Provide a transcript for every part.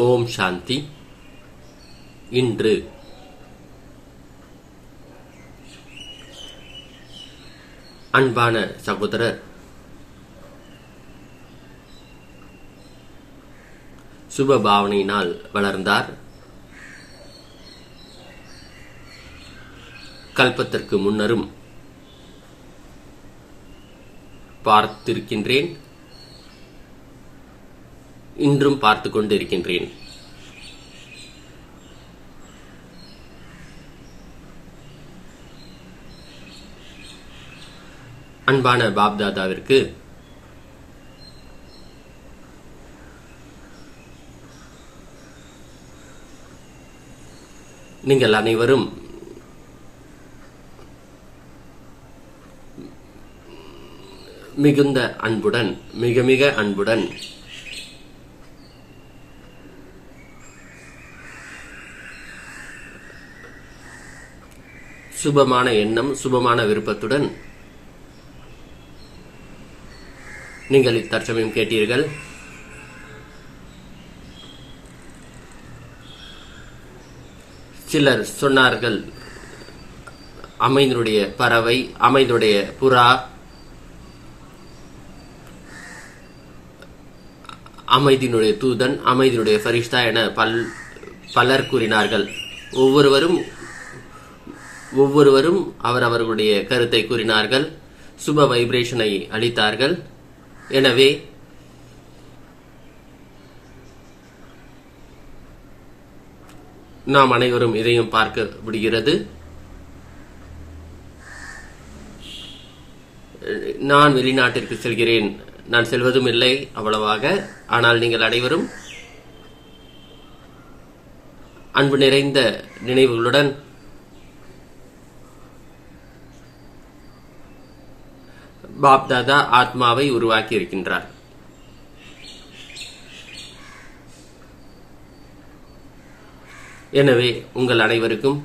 ஓம் சாந்தி. இன்று அன்பான சகோதரர் சுப பாவனையினால் வளர்ந்தார். கல்பத்திற்கு முன்னரும் பார்த்திருக்கின்றேன், இன்றும் பார்த்து கொண்டிருக்கின்றேன். அன்பான பாப்தாதாவிற்கு நீங்கள் அனைவரும் மிகுந்த அன்புடன், மிக மிக அன்புடன் சுபமான எண்ணம், சுபமான விருப்பத்துடன் நீங்கள் இத்தற்சமயம் கேட்டீர்கள். சிலர் சொன்னார்கள், அமைதியுடைய பறவை, அமைதியுடைய புறா, அமைதியினுடைய தூதன், அமைதியினுடைய ஃபரிஷ்தா என பலர் கூறினார்கள். ஒவ்வொருவரும் அவரவர்களுடைய கருத்தை கூறினார்கள், சுப வைப்ரேஷனை அளித்தார்கள். எனவே நாம் அனைவரும் இதையும் பார்க்க முடிகிறது. நான் வெளிநாட்டிற்கு செல்கிறேன், நான் செல்வதும் இல்லை அவ்வளவாக. ஆனால் நீங்கள் அனைவரும் அன்பு நிறைந்த நினைவுகளுடன் பாப்தாதா ஆத்மாவை உருவாக்கி இருக்கின்றார். எனவே உங்கள் அனைவருக்கும்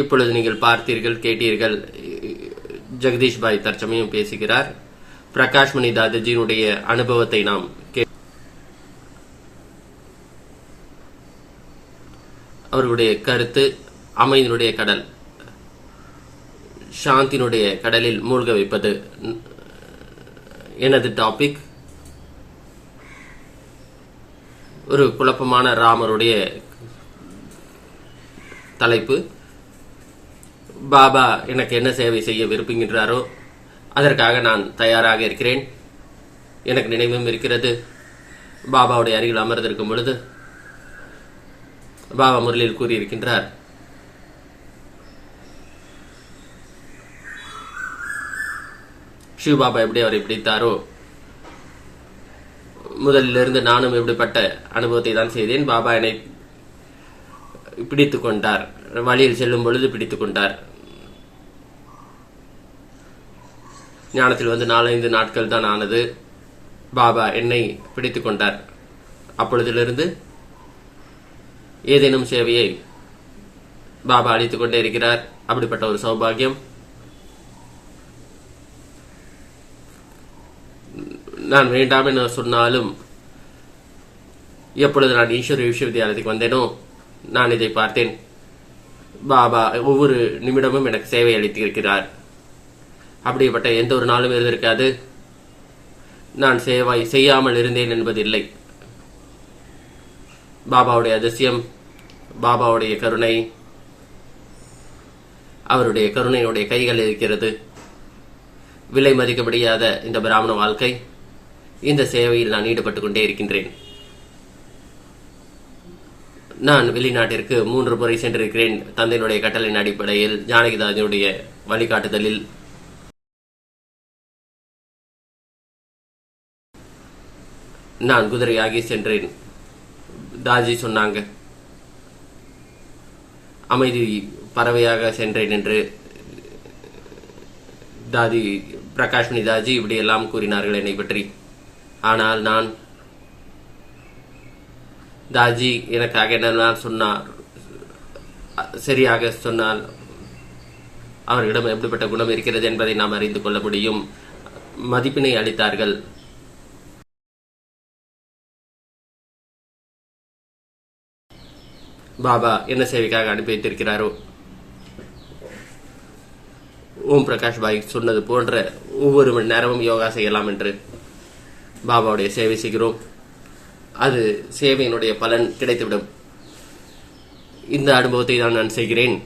இப்பொழுது நீங்கள் பார்த்தீர்கள், கேட்டீர்கள். ஜெகதீஷ் பாய் தற்சமயம் பேசுகிறார். பிரகாஷ்மணி தாதாஜியினுடைய அனுபவத்தை நாம் அவர்களுடைய கருத்து அமைதியினுடைய கடல், சாந்தியினுடைய கடலில் மூழ்க வைப்பது எனது டாபிக். ஒரு குழப்பமான ராமருடைய தலைப்பு. பாபா எனக்கு என்ன சேவை செய்ய விரும்புகின்றாரோ அதற்காக நான் தயாராக இருக்கிறேன். எனக்கு நினைவும் இருக்கிறது, பாபாவுடைய அருகில் அமர்ந்திருக்கும் பொழுது பாபா முரளியில் கூறியிருக்கின்றார், சிவபாபா எப்படி அவரை பிடித்தாரோ முதலிலிருந்து நானும் இப்படிப்பட்ட அனுபவத்தை தான் செய்தேன். பாபா என்னை பிடித்துக் கொண்டார், வழியில் செல்லும் பொழுது பிடித்துக் கொண்டார். ஞானத்தில் வந்து 4-5 நாட்கள் தான் ஆனது. பாபா என்னை பிடித்துக் கொண்டார். அப்பொழுதிலிருந்து ஏதேனும் சேவையை பாபா அளித்துக் கொண்டே இருக்கிறார். அப்படிப்பட்ட ஒரு சௌபாகியம் நான் வேண்டாம் என சொன்னாலும், எப்பொழுது நான் ஈஸ்வரிய விஸ்வவித்யாலயத்துக்கு வந்தேனோ நான் இதை பார்த்தேன். பாபா ஒவ்வொரு நிமிடமும் எனக்கு சேவை அளித்திருக்கிறார். அப்படிப்பட்ட எந்த ஒரு நாளும் இருந்திருக்காது நான் சேவை செய்யாமல் இருந்தேன் என்பதில்லை. பாபாவுடைய அதிசயம், பாபாவுடைய கருணை, அவருடைய கருணையுடைய கைகள் இருக்கிறது. விலை மதிக்க முடியாத இந்த பிராமண வாழ்க்கை, இந்த சேவையில் நான் ஈடுபட்டுக் கொண்டே இருக்கின்றேன். நான் வெளிநாட்டிற்கு 3 முறை சென்றிருக்கிறேன். தந்தையினுடைய கட்டளையின் அடிப்படையில், ஜானகிதாஜியுடைய வழிகாட்டுதலில். நான் குதிரையாகி சென்றேன். தாஜி சொன்னாங்க, அமைதி பறவையாக சென்றேன் என்று. தாதி பிரகாஷ்மணி தாஜி இப்படி எல்லாம் கூறினார்கள் என்னை பற்றி. ஆனால் நான், தாஜி எனக்காக என்னெல்லாம் சொன்னார், சரியாக சொன்னால் அவர்களிடம் எப்படிப்பட்ட குணம் இருக்கிறது என்பதை நாம் அறிந்து கொள்ள முடியும். மதிப்பினை அளித்தார்கள். பாபா என்ன சேவைக்காக அனுப்பி வைத்திருக்கிறாரோ, ஓம் பிரகாஷ் பாய் சொன்னது போன்ற ஒவ்வொரு மணி நேரமும் யோகா செய்யலாம் என்று பாபாவுடைய சேவை செய்கிறோம். அது சேவையினுடைய பலன் கிடைத்துவிடும். இந்த அனுபவத்தை தான் நான் செய்கிறேன்.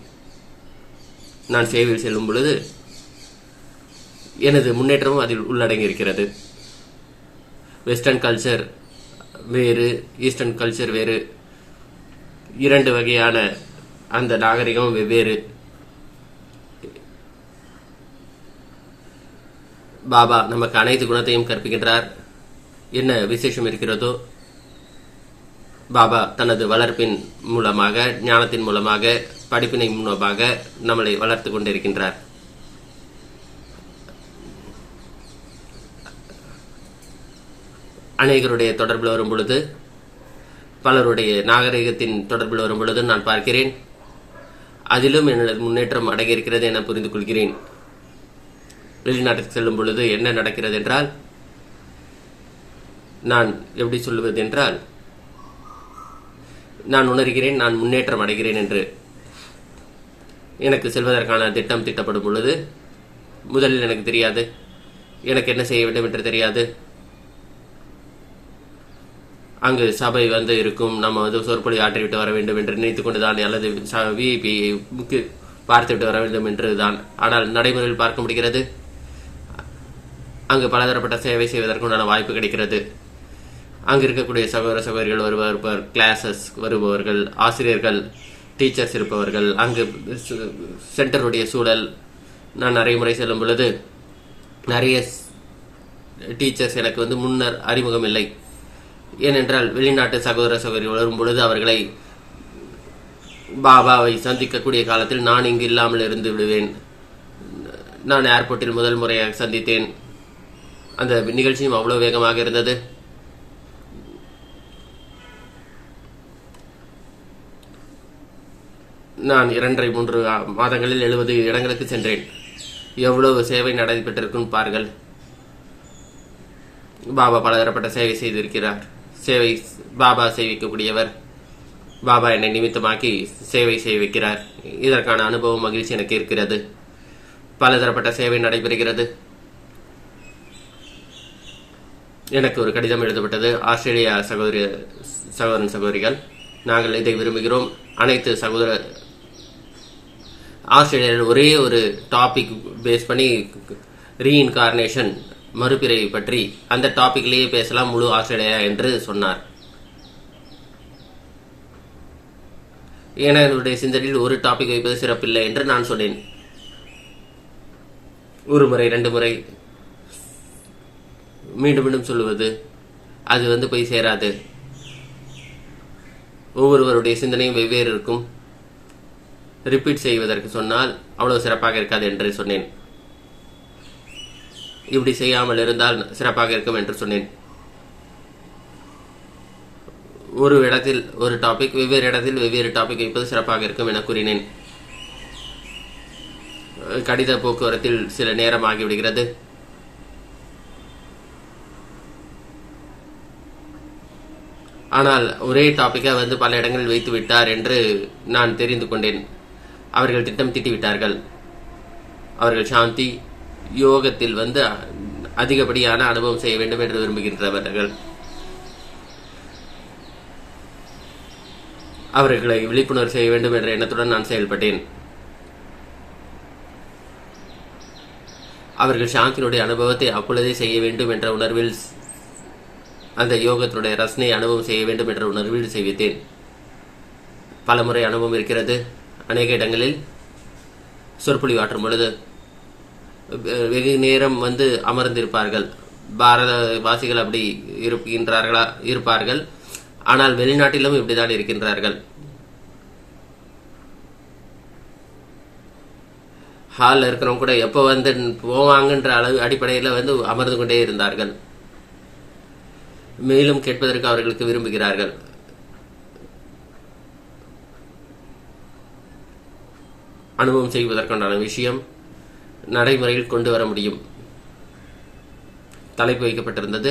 நான் சேவையில் செல்லும் பொழுது எனது முன்னேற்றமும் அதில் உள்ளடங்கி இருக்கிறது. வெஸ்டர்ன் கல்ச்சர் வேறு, ஈஸ்டர்ன் கல்ச்சர் வேறு, இரண்டு வகையான அந்த நாகரிகம் வெவ்வேறு. பாபா நமக்கு அனைத்து குணத்தையும் கற்பிக்கின்றார். என்ன விசேஷம் இருக்கிறதோ பாபா தனது வளர்ப்பின் மூலமாக, ஞானத்தின் மூலமாக, படிப்பினை மூலமாக நம்மளை வளர்த்து கொண்டிருக்கின்றார். அநேகருடைய தொடர்பில் வரும் பொழுது, பலருடைய நாகரிகத்தின் தொடர்பில் வரும் பொழுது நான் பார்க்கிறேன், அதிலும் எனது முன்னேற்றம் அடங்கியிருக்கிறது என புரிந்து கொள்கிறேன். வெளிநாட்டுக்கு செல்லும் பொழுது என்ன நடக்கிறது என்றால், நான் எப்படி சொல்லுவது என்றால், நான் உணர்கிறேன் நான் முன்னேற்றம் அடைகிறேன் என்று. எனக்கு செல்வதற்கான திட்டம் தீட்டப்படும் பொழுது முதலில் எனக்கு தெரியாது, எனக்கு என்ன செய்ய வேண்டும் என்று தெரியாது. அங்கு சபை வந்து இருக்கும், நம்ம வந்து சொற்பொழி ஆற்றிவிட்டு வர வேண்டும் என்று நினைத்துக் கொண்டுதான், அல்லது விஐபி பார்த்துவிட்டு வர வேண்டும் என்றுதான். ஆனால் நடைமுறையில் பார்க்க முடிகிறது, அங்கு பலதரப்பட்ட சேவை செய்வதற்குண்டான வாய்ப்பு கிடைக்கிறது. அங்கு இருக்கக்கூடிய சகோதர சகோதரிகள் வருபவர், கிளாஸஸ் வருபவர்கள், ஆசிரியர்கள், டீச்சர்ஸ் இருப்பவர்கள், அங்கு சென்டருடைய சூழல். நான் நிறைய முறை செல்லும் பொழுது நிறைய டீச்சர்ஸ் எனக்கு வந்து முன்னர் அறிமுகம் இல்லை. ஏனென்றால் வெளிநாட்டு சகோதர சகோதரிகள் வரும் பொழுது அவர்களை பாபாவை சந்திக்கக்கூடிய காலத்தில் நான் இங்கு இல்லாமல் இருந்து விடுவேன். நான் ஏர்போர்ட்டில் முதல் முறையாக சந்தித்தேன். அந்த நிகழ்ச்சியும் அவ்வளவு வேகமாக இருந்தது. நான் 2-3 மாதங்களில் 70 இடங்களுக்கு சென்றேன். எவ்வளவு சேவை நடைபெற்றிருக்கும் பாருங்கள். பாபா பலதரப்பட்ட சேவை செய்திருக்கிறார். சேவை பாபா செய்விக்கக்கூடியவர். பாபா என்னை நிமித்தமாக்கி சேவை செய்விக்கிறார். இதற்கான அனுபவம், மகிழ்ச்சி எனக்கு இருக்கிறது. பலதரப்பட்ட சேவை நடைபெறுகிறது. எனக்கு ஒரு கடிதம் எழுதப்பட்டது. ஆஸ்திரேலியா சகோதரன் சகோதரிகள், நாங்கள் இதை விரும்புகிறோம். அனைத்து ஆஸ்திரேலியாவில் ஒரே ஒரு டாபிக் பேஸ் பண்ணி, ரீஇன்கார்னேஷன், மறுபிறவி பற்றி, அந்த டாபிக்லேயே பேசலாம் முழு ஆஸ்திரேலியா என்று சொன்னார். என்னுடைய சிந்தனையில் ஒரு டாபிக் வைப்பது சிறப்பில்லை என்று நான் சொன்னேன். ஒரு முறை 2 முறை மீண்டும் மீண்டும் சொல்லுவது அது வந்து போய் சேராது. ஒவ்வொருவருடைய சிந்தனையும் வெவ்வேறு இருக்கும். ரிப்பீட் செய்வதற்கு சொன்னால் அவ்வளவு சிறப்பாக இருக்காது என்று சொன்னேன். இப்படி செய்யாமல் இருந்தால் சிறப்பாக இருக்கும் என்று சொன்னேன். ஒரு இடத்தில் ஒரு டாபிக், வெவ்வேறு இடத்தில் வெவ்வேறு டாபிக் வைப்பது சிறப்பாக இருக்கும் என கூறினேன். கடித போக்குவரத்தில் சில நேரம் ஆகிவிடுகிறது. ஆனால் ஒரே டாபிக்கை வந்து பல இடங்களில் வைத்து விட்டார் என்று நான் தெரிந்து கொண்டேன். அவர்கள் திட்டம் தீட்டிவிட்டார்கள். அவர்கள் சாந்தி யோகத்தில் வந்து அதிகப்படியான அனுபவம் செய்ய வேண்டும் என்று விரும்புகின்றவர்கள். அவர்களை விழிப்புணர்வு செய்ய வேண்டும் என்ற எண்ணத்துடன் நான் செயல்பட்டேன். அவர்கள் சாந்தியினுடைய அனுபவத்தை அப்பொழுதே செய்ய வேண்டும் என்ற உணர்வில், அந்த யோகத்தினுடைய ரசனை அனுபவம் செய்ய வேண்டும் என்ற உணர்வில் செய்வித்தேன். பலமுறை அனுபவம் இருக்கிறது. அநேக இடங்களில் சொற்பொழிவு ஆற்றும் பொழுது வெகு நேரம் வந்து அமர்ந்திருப்பார்கள். பாரத வாசிகள் அப்படி இருப்பார்கள். ஆனால் வெளிநாட்டிலும் இப்படிதான் இருக்கின்றார்கள். ஹாலில் இருக்கிறவங்க கூட எப்போ வந்து போவாங்கன்ற அளவு அடிப்படையில் வந்து அமர்ந்து கொண்டே இருந்தார்கள். மேலும் கேட்பதற்கு அவர்களுக்கு விரும்புகிறார்கள். அனுபவம் செய்வதற்கான விஷயம் நடைமுறையில் கொண்டு வர முடியும். தலைப்பு வைக்கப்பட்டிருந்தது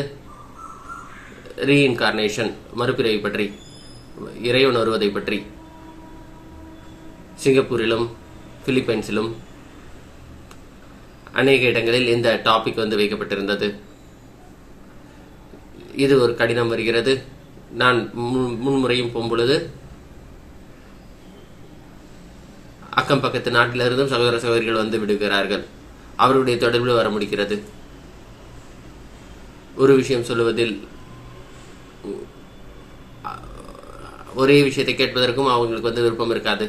ரீஇன்கார்னேஷன், மறுபிறவி பற்றி, இறைவன் வருவதை பற்றி. சிங்கப்பூரிலும் பிலிப்பைன்ஸிலும் அநேக இடங்களில் இந்த டாபிக் வந்து வைக்கப்பட்டிருந்தது. இது ஒரு கடிதம் வருகிறது. நான் முன்முறையும் போகும்பொழுது அக்கம் பக்கத்து நாட்டிலிருந்தும் சகோதர சகோதரிகள் வந்து விடுகிறார்கள். அவருடைய தொடர்பில் வர முடிகிறது. ஒரு விஷயம் சொல்லுவதில் ஒரே விஷயத்தை கேட்பதற்கும் அவங்களுக்கு வந்து விருப்பம் இருக்காது.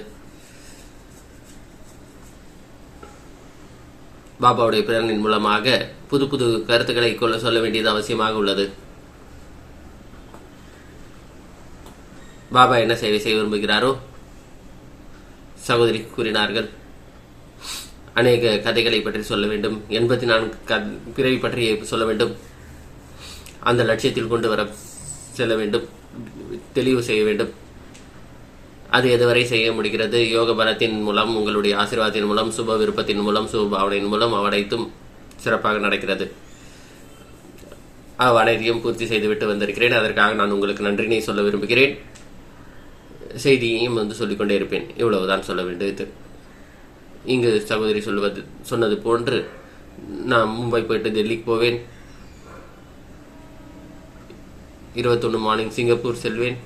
பாபாவுடைய பிரேரணின் மூலமாக புது புது கருத்துக்களை சொல்ல வேண்டியது அவசியமாக உள்ளது. பாபா என்ன சேவை செய்ய விரும்புகிறாரோ சகோதரி கூறினார்கள். அநேக கதைகளை பற்றி சொல்ல வேண்டும், 84 பிறவி பற்றி சொல்ல வேண்டும், அந்த லட்சியத்தில் கொண்டு வர செல்ல வேண்டும், தெளிவு செய்ய வேண்டும். அது எதுவரை செய்ய முடிகிறது? யோக பலத்தின் மூலம், உங்களுடைய ஆசீர்வாதத்தின் மூலம், சுப விருப்பத்தின் மூலம், சுப பாவனையின் மூலம் அனைத்தும் சிறப்பாக நடக்கிறது. அனைத்தையும் பூர்த்தி செய்துவிட்டு வந்திருக்கிறேன். அதற்காக நான் உங்களுக்கு நன்றினை சொல்ல விரும்புகிறேன். செய்தியையும் வந்து சொல்லிக்கொண்டே இருப்பேன். இவ்வளவுதான் சொல்ல வேண்டியது. இங்கு சகோதரி சொன்னது போன்று நான் மும்பை போயிட்டு டெல்லிக்கு போவேன். 21 மார்னிங் சிங்கப்பூர் செல்வேன்.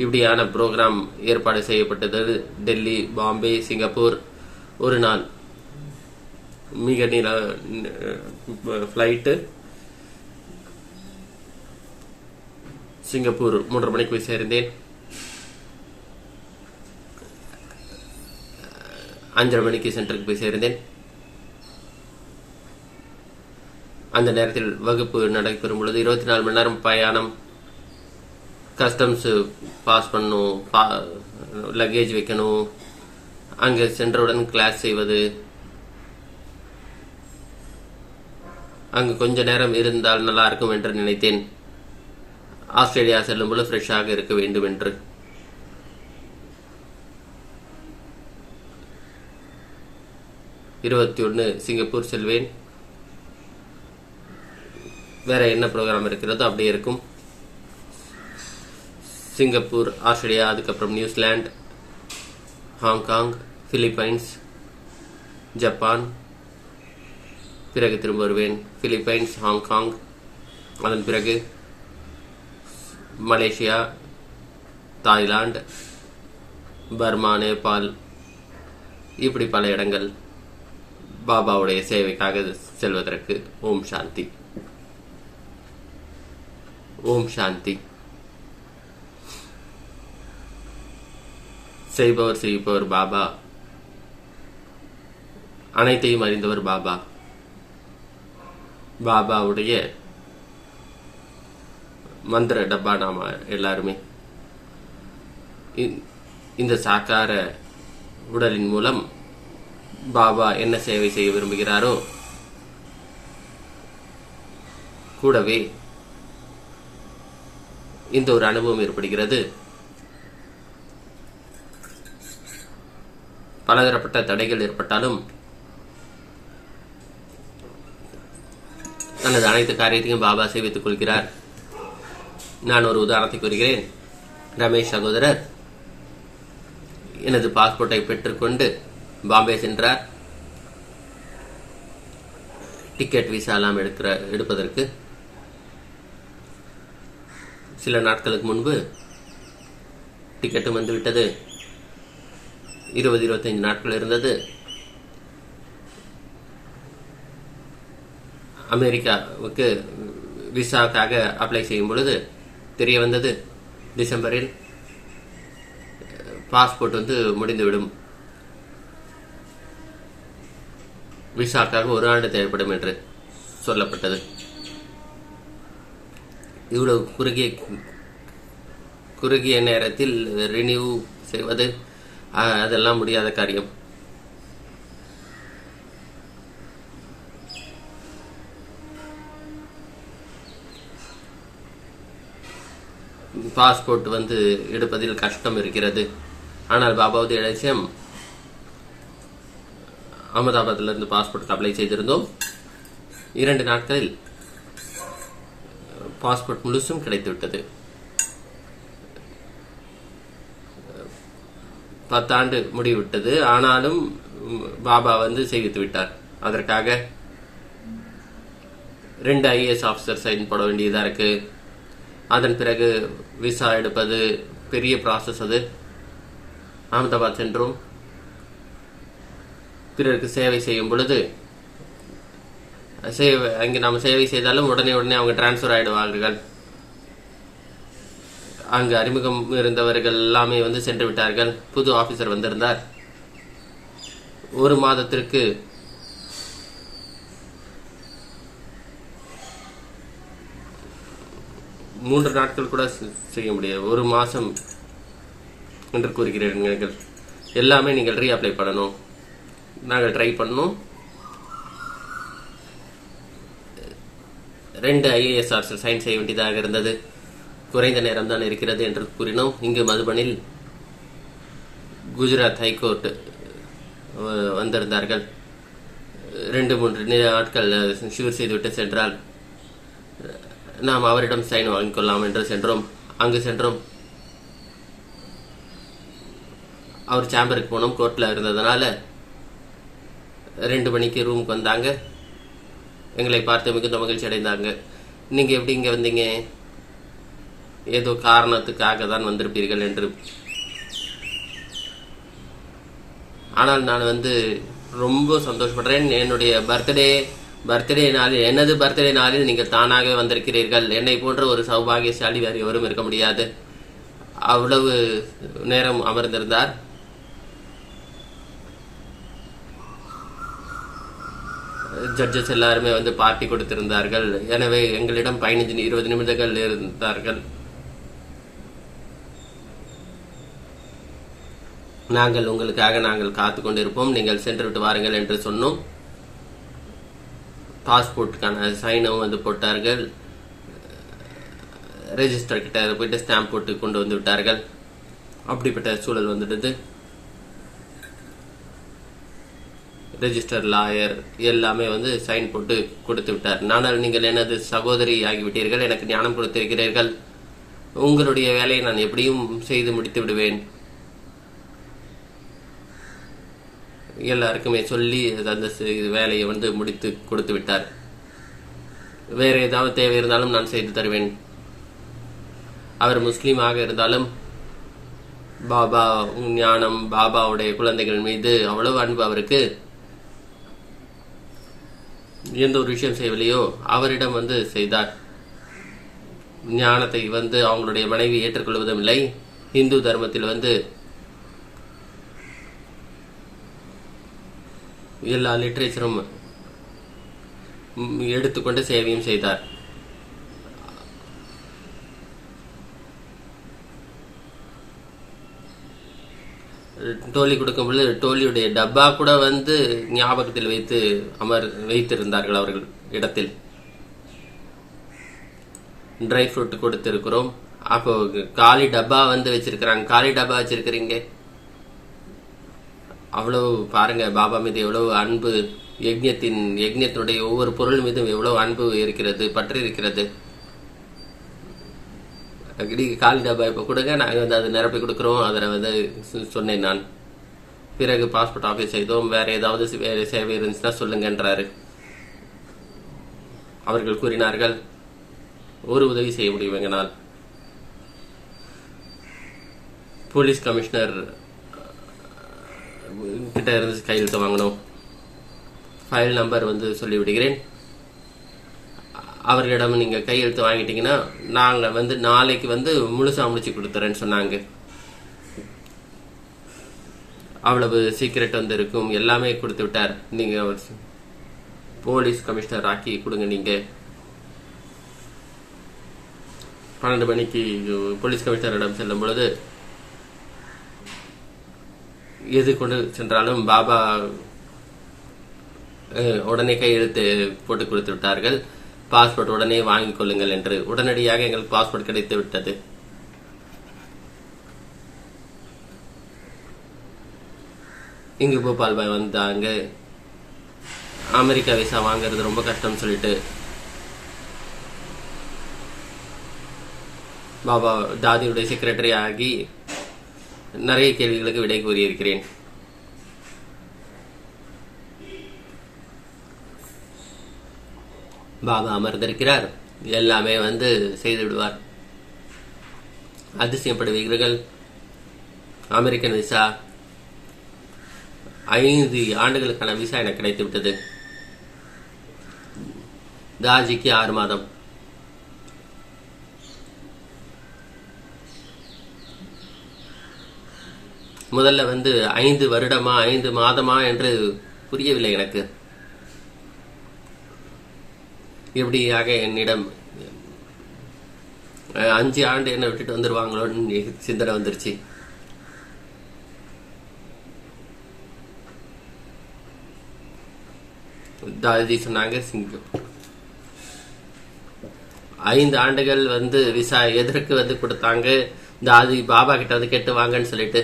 இப்படியான ப்ரோக்ராம் ஏற்பாடு செய்யப்பட்டது. டெல்லி, பாம்பே, சிங்கப்பூர். ஒரு நாள் மிக நீள ஃப்ளைட்டு. சிங்கப்பூர் 3:30 மணிக்கு போய் சேர்ந்தேன். 5:30 மணிக்கு சென்டருக்கு போய் சேர்ந்தேன். அந்த நேரத்தில் வகுப்பு நடைபெறும் பொழுது 24 மணி நேரம் பயணம், கஸ்டம்ஸ் பாஸ் பண்ணணும், லக்கேஜ் வைக்கணும், அங்கே சென்றவுடன் கிளாஸ் செய்வது. அங்கு கொஞ்ச நேரம் இருந்தால் நல்லா இருக்கும் என்று நினைத்தேன். ஆஸ்திரேலியா செல்லும்போது ஃப்ரெஷ்ஷாக இருக்க வேண்டும் என்று. சிங்கப்பூர் செல்வேன். வேற என்ன ப்ரோக்ராம் இருக்கிறதோ அப்படியே இருக்கும். சிங்கப்பூர், ஆஸ்திரேலியா, அதுக்கப்புறம் நியூசிலாந்து, ஹாங்காங், பிலிப்பைன்ஸ், ஜப்பான். பிறகு திரும்ப வருவேன். பிலிப்பைன்ஸ், ஹாங்காங், அதன் பிறகு மலேசியா, தாய்லாந்து, பர்மா, நேபாள், இப்படி பல இடங்கள் பாபாவுடைய சேவைக்காக செல்வதற்கு. ஓம் சாந்தி, ஓம் சாந்தி. செய்பவர் செய்பவர் பாபா, அனைத்தையும் அறிந்தவர் பாபா. பாபாவுடைய மந்திர டப்பா நாம எல்லாருமே. இந்த சாக்கார உடலின் மூலம் பாபா என்ன சேவை செய்ய விரும்புகிறாரோ கூடவே இந்த ஒரு அனுபவம் ஏற்படுகிறது. பலதரப்பட்ட தடைகள் ஏற்பட்டாலும் தனது அனைத்து காரியத்தையும் பாபா சேவித்துக் கொள்கிறார். நான் ஒரு உதாரணத்தை கூறுகிறேன். ரமேஷ் சகோதரர் எனது பாஸ்போர்ட்டை பெற்றுக்கொண்டு பாம்பே சென்றார். டிக்கெட் விசா எல்லாம் எடுப்பதற்கு சில நாட்களுக்கு முன்பு டிக்கெட்டும் வந்துவிட்டது. 20-25 நாட்கள் இருந்தது. அமெரிக்காவுக்கு விசாவுக்காக அப்ளை செய்யும் பொழுது தெரிய வந்தது, டிசம்பரில் பாஸ்போர்ட் வந்து முடிந்துவிடும், விசாக்காக 1 ஆண்டு தேவைப்படும் என்று சொல்லப்பட்டது. இவ்வளவு குறுகிய நேரத்தில் ரினியூ செய்வது அதெல்லாம் முடியாத காரியம். பாஸ்போர்ட் வந்து எடுப்பதில் கஷ்டம் இருக்கிறது. ஆனால் பாபாவுடைய லட்சியம், அகமதாபாத்திலிருந்து பாஸ்போர்ட் அப்ளை செய்திருந்தோம். 2 நாட்களில் பாஸ்போர்ட் முழுசும் கிடைத்துவிட்டது. 10 ஆண்டு முடிவிட்டது. ஆனாலும் பாபா வந்து செய்வித்து விட்டார். அதற்காக 2 IAS ஆஃபீஸர் சைன் போட வேண்டியதா இருக்கு. அதன் பிறகு விசா எடுப்பது பெரிய ப்ராசஸ். அது அகமதாபாத் சென்றோம். பிறருக்கு சேவை செய்யும் பொழுது அங்கே நாம் சேவை செய்தாலும் உடனே அவங்க டிரான்ஸ்ஃபர் ஆயிடுவார்கள். அங்கு அறிமுகம் இருந்தவர்கள் எல்லாமே வந்து சென்று விட்டார்கள். புது ஆபீசர் வந்திருந்தார். 1 மாதத்திற்கு 3 நாட்கள் கூட செய்ய முடியாது. 1 மாசம் என்று கூறுகிறீர்கள். எல்லாமே நீங்கள் ரீஅப்ளை பண்ணணும். நாங்கள் ட்ரை பண்ணோம். 2 IAS ஆஃபீஸர் சைன் செய்ய வேண்டியதாக இருந்தது. குறைந்த நேரம் தான் இருக்கிறது என்று கூறினோம். இங்கு மதுபனில் குஜராத் ஹைகோர்ட் வந்திருந்தார்கள். 2-3 நாட்கள் ஷூர் செய்துவிட்டு சென்றால் நாம் அவரிடம் சைன் வாங்கிக் கொள்ளலாம் என்று சென்றோம். அங்கு சென்றோம். அவர் சேம்பருக்கு போனோம். கோர்ட்ல இருந்ததுனால 2 மணிக்கு ரூமுக்கு வந்தாங்க. எங்களை பார்த்து மிகுந்த மகிழ்ச்சி அடைந்தாங்க. நீங்க எப்படி இங்க வந்தீங்க? ஏதோ காரணத்துக்காக தான் வந்திருப்பீர்கள் என்று. ஆனால் நான் வந்து ரொம்ப சந்தோஷப்படுறேன். என்னுடைய பர்த்டே நாளில், எனது பர்த்டே நாளில் நீங்கள் தானாக வந்திருக்கிறீர்கள். என்னை போன்ற ஒரு சௌபாகியசாலி வேறு எவரும் இருக்க முடியாது. அவ்வளவு நேரம் அமர்ந்திருந்தார். ஜட்ஜஸ் எல்லாருமே வந்து பார்ட்டி கொடுத்திருந்தார்கள். எனவே எங்களிடம் 15-20 நிமிடங்கள் இருந்தார்கள். உங்களுக்காக நாங்கள் காத்து கொண்டிருப்போம், நீங்கள் சென்று விட்டு வாருங்கள் என்று சொன்னோம். பாஸ்போர்ட்டுக்கான சைனும் வந்து போட்டார்கள். ரெஜிஸ்டர் கிட்ட போயிட்டு ஸ்டாம்ப் போட்டு கொண்டு வந்து விட்டார்கள். அப்படிப்பட்ட சூழல் வந்துடுது. ரெஜிஸ்டர், லாயர் எல்லாமே வந்து சைன் போட்டு கொடுத்து விட்டார். ஆனால் நீங்கள் எனது சகோதரி ஆகிவிட்டீர்கள், எனக்கு ஞானம் கொடுத்திருக்கிறீர்கள், உங்களுடைய வேலையை நான் எப்படியும் செய்து முடித்து விடுவேன். எல்லாருக்குமே சொல்லி அந்த வேலையை வந்து முடித்து கொடுத்து விட்டார். வேற ஏதாவது தேவை இருந்தாலும் நான் செய்து தருவேன். அவர் முஸ்லீமாக இருந்தாலும் பாபா ஞானம், பாபாவுடைய குழந்தைகள் மீது அவ்வளவு அன்பு அவருக்கு. எந்த ஒரு விஷயம் செய்யவில்லையோ அவரிடம் வந்து செய்தார். ஞானத்தை வந்து அவங்களுடைய மனைவி ஏற்றுக்கொள்வதும் இல்லை. இந்து தர்மத்தில் வந்து எல்லா லிட்ரேச்சரும் எடுத்துக்கொண்டு சேவையும் செய்தார். டோலி கொடுக்கும் பொழுது டோலியுடைய டப்பா கூட வந்து ஞாபகத்தில் வைத்திருந்தார்கள் அவர்கள் இடத்தில். ட்ரை ஃப்ரூட் கொடுத்திருக்கிறோம். அப்போ காலி டப்பா வந்து வச்சிருக்கிறாங்க. காலி டப்பா வச்சிருக்கிறீங்க. அவ்வளவு பாருங்க பாபா மீது எவ்வளவு அன்பு, யஜ்ஞத்தினுடைய ஒவ்வொரு பொருள் மீதும் எவ்வளவு அன்பு இருக்கிறது, பற்றி இருக்கிறது. காலி டப்பா இப்ப கொடுங்க, நாங்க வந்து அதை நிரப்பி கொடுக்கிறோம். அதில் வந்து சொன்னேன் நான். பிறகு பாஸ்போர்ட் ஆபீஸ் செய்தோம். வேற ஏதாவது சேவை இருந்துச்சுன்னா சொல்லுங்கன்றாரு. அவர்கள் கூறினார்கள், ஒரு உதவி செய்ய முடியும் எங்கனால். போலீஸ் கமிஷனர் கிட்ட இருந்து கையெழுத்து வாங்கணும். ஃபைல் நம்பர் வந்து சொல்லிவிடுகிறேன். அவர்களிடம் நீங்க கையெழுத்து வாங்கிட்டீங்கன்னா நாங்க வந்து நாளைக்கு வந்து முழுசா முடிச்சு கொடுத்துறேன்னு சொன்னாங்க. அவ்வளவு சீக்கிரட் வந்து இருக்கும். எல்லாமே கொடுத்து விட்டார். நீங்க போலீஸ் கமிஷனர் ஆக்கி கொடுங்க. நீங்க 12 மணிக்கு போலீஸ் கமிஷனரிடம் செல்லும் பொழுது எது கொண்டு சென்றாலும் பாபா உடனே கையெழுத்து போட்டு கொடுத்து விட்டார்கள். பாஸ்போர்ட் உடனே வாங்கிக் கொள்ளுங்கள் என்று. உடனடியாக எங்களுக்கு பாஸ்போர்ட் கிடைத்து விட்டது. இங்கு போபால் பாய் வந்தாங்க. அமெரிக்கா விசா வாங்குறது ரொம்ப கஷ்டம் சொல்லிட்டு பாபா தாதியுடைய செக்ரட்டரி ஆகி நிறைய கேள்விகளுக்கு விடை கூறியிருக்கிறேன். பாபா அமர்ந்திருக்கிறார், எல்லாமே செய்து விடுவார். அதிசயப்படுவீர்கள். அமெரிக்கன் விசா 5 ஆண்டுகளுக்கான விசா எனக்கு கிடைத்து விட்டது. தாஜிக்கு 6 மாதம். முதல்ல 5 வருடமா 5 மாதமா என்று புரியவில்லை எனக்கு. எப்படியாக என்னிடம் 5 ஆண்டு என்ன விட்டுட்டு வந்துருவாங்களோன்னு சிந்தனை வந்துருச்சு. தாதி சொன்னாங்க, 5 ஆண்டுகள் விசா எதற்கு கொடுத்தாங்க, தாதி பாபா கிட்ட கேட்டு வாங்கன்னு சொல்லிட்டு.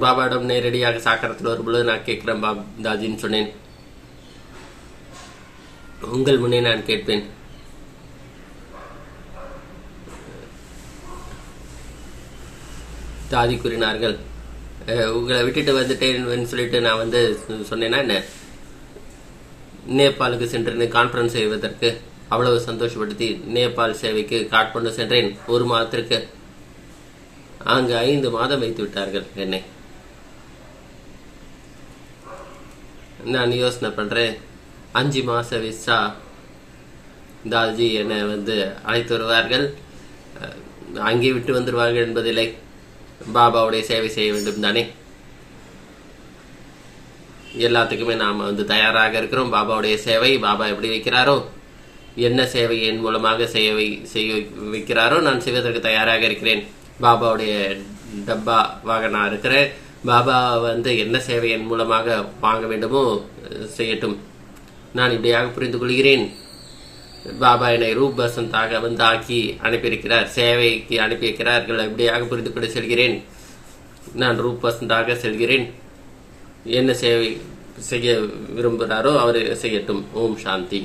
பாபாவிடம் நேரடியாக சாக்கரத்தில் வரும்பொழுது நான் கேட்கிறேன் தாதின்னு சொன்னேன். உங்கள் முன்னே நான் கேட்பேன். தாதி கூறினார்கள், உங்களை விட்டுட்டு வந்துட்டேன்னு சொல்லிட்டு நான் சொன்னேன்னா என்ன, நேபாளுக்கு சென்று கான்பரன்ஸ் செய்வதற்கு அவ்வளவு சந்தோஷப்படுத்தி நேபாள் சேவைக்கு காட்மாண்டு சென்றேன் 1 மாதத்திற்கு. அங்கு 5 மாதம் வைத்து விட்டார்கள் என்னை. நான் யோசனை பண்றேன், 5 மாச விசா தாஜி என்னை அழைத்து வருவார்கள், அங்கே விட்டு வந்துடுவார்கள் என்பதில்லை. பாபாவுடைய சேவை செய்ய வேண்டும் தானே. எல்லாத்துக்குமே நாம தயாராக இருக்கிறோம். பாபாவுடைய சேவை பாபா எப்படி வைக்கிறாரோ, என்ன சேவை என் மூலமாக செய்ய வைக்கிறாரோ நான் செய்வதற்கு தயாராக இருக்கிறேன். பாபாவுடைய டப்பாவாக நான் இருக்கிறேன். பாபா என்ன சேவை என் மூலமாக வாங்க வேண்டுமோ செய்யட்டும். நான் இப்படியாக புரிந்து கொள்கிறேன். பாபா என்னை ரூப் பசந்தாக ஆக்கி அனுப்பியிருக்கிறார், சேவைக்கு அனுப்பி வைக்கிறார்கள். இப்படியாக புரிந்து கொண்டு செல்கிறேன். நான் ரூப் பசந்தாக செல்கிறேன். என்ன சேவை செய்ய விரும்புகிறாரோ அவர் செய்யட்டும். ஓம் சாந்தி.